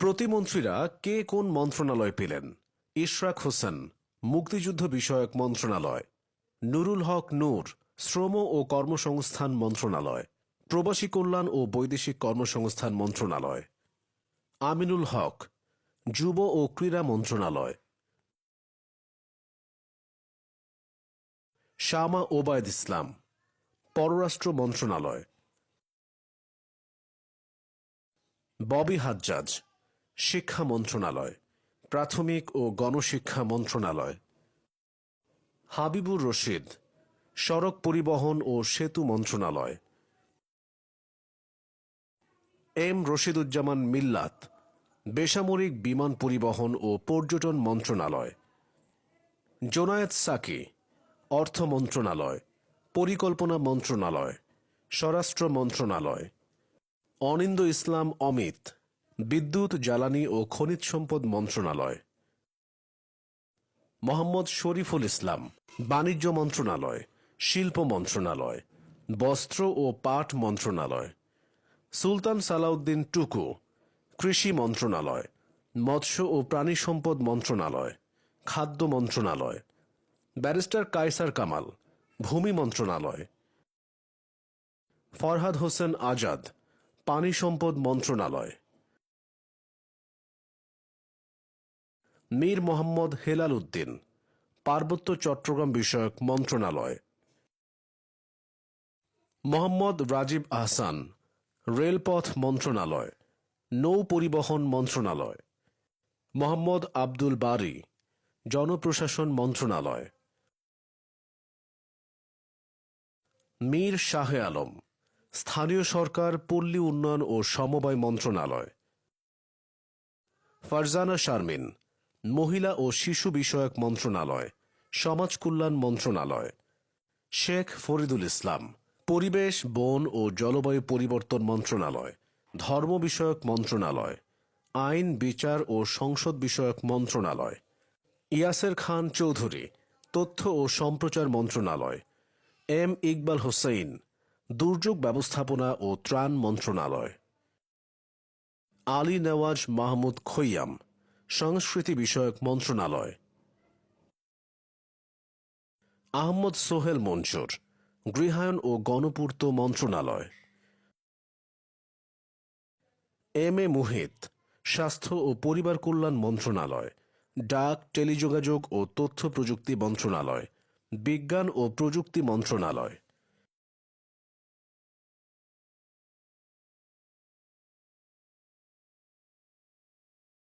প্রতিমন্ত্রীরা কে কোন মন্ত্রণালয় পেলেন? ইশরাক হোসেন, মুক্তিযুদ্ধ বিষয়ক মন্ত্রণালয়। নুরুল হক নূর, শ্রম ও কর্মসংস্থান মন্ত্রণালয়। প্রবাসী কল্যাণ ও বৈদেশিক কর্মসংস্থান মন্ত্রণালয়। আমিনুল হক, যুব ও ক্রীড়া মন্ত্রণালয়। শামা ওবায়দ ইসলাম, পররাষ্ট্র মন্ত্রণালয়। ববি হাজ্জাজ, শিক্ষা মন্ত্রণালয়, প্রাথমিক ও গণশিক্ষা মন্ত্রণালয়। হাবিবুর রশিদ, সড়ক পরিবহন ও সেতু মন্ত্রণালয়। এম রশিদুজ্জামান মিল্লাত, বেসামরিক বিমান পরিবহন ও পর্যটন মন্ত্রণালয়। জোনায়েদ সাকি, অর্থ মন্ত্রণালয়, পরিকল্পনা মন্ত্রণালয়, স্বরাষ্ট্র মন্ত্রণালয়। অনিন্দ ইসলাম অমিত, বিদ্যুৎ জ্বালানি ও খনিজ সম্পদ মন্ত্রণালয়। মোহাম্মদ শরীফুল ইসলাম, বাণিজ্য মন্ত্রণালয়, শিল্প মন্ত্রণালয়, বস্ত্র ও পাট মন্ত্রণালয়। সুলতান সালাউদ্দিন টুকু, কৃষি মন্ত্রণালয়, মৎস্য ও প্রাণী সম্পদ মন্ত্রণালয়, খাদ্য মন্ত্রণালয়। ব্যারিস্টার কায়সার কামাল, ভূমি মন্ত্রণালয়। ফরহাদ হোসেন আজাদ, পানি সম্পদ মন্ত্রণালয়। মীর মোহাম্মদ হেলাল উদ্দিন, পার্বত্য চট্টগ্রাম বিষয়ক মন্ত্রণালয়। মোহাম্মদ রাজীব আহসান, রেলপথ মন্ত্রণালয়, নৌ পরিবহন মন্ত্রণালয়। মোহাম্মদ আব্দুল বারী, জনপ্রশাসন মন্ত্রণালয়। মীর শাহে আলম, স্থানীয় সরকার, পল্লী উন্নয়ন ও সমবায় মন্ত্রণালয়। ফারজানা শারমিন, মহিলা ও শিশু বিষয়ক মন্ত্রণালয়, সমাজ কল্যাণ মন্ত্রণালয়। শেখ ফরিদুল ইসলাম, পরিবেশ, বন ও জলবায়ু পরিবর্তন মন্ত্রণালয়, ধর্ম বিষয়ক মন্ত্রণালয়, আইন, বিচার ও সংসদ বিষয়ক মন্ত্রণালয়। ইয়াসের খান চৌধুরী, তথ্য ও সম্প্রচার মন্ত্রণালয়। এম ইকবাল হোসেন, দুর্যোগ ব্যবস্থাপনা ও ত্রাণ মন্ত্রণালয়। আলী নেওয়াজ মাহমুদ খৈয়াম, সংস্কৃতি বিষয়ক মন্ত্রণালয়। আহমদ সোহেল মনসুর, গৃহায়ন ও গণপূর্ত মন্ত্রণালয়। এম এ মুহিত, স্বাস্থ্য ও পরিবার কল্যাণ মন্ত্রণালয়, ডাক, টেলিযোগাযোগ ও তথ্য প্রযুক্তি মন্ত্রণালয়, বিজ্ঞান ও প্রযুক্তি মন্ত্রণালয়।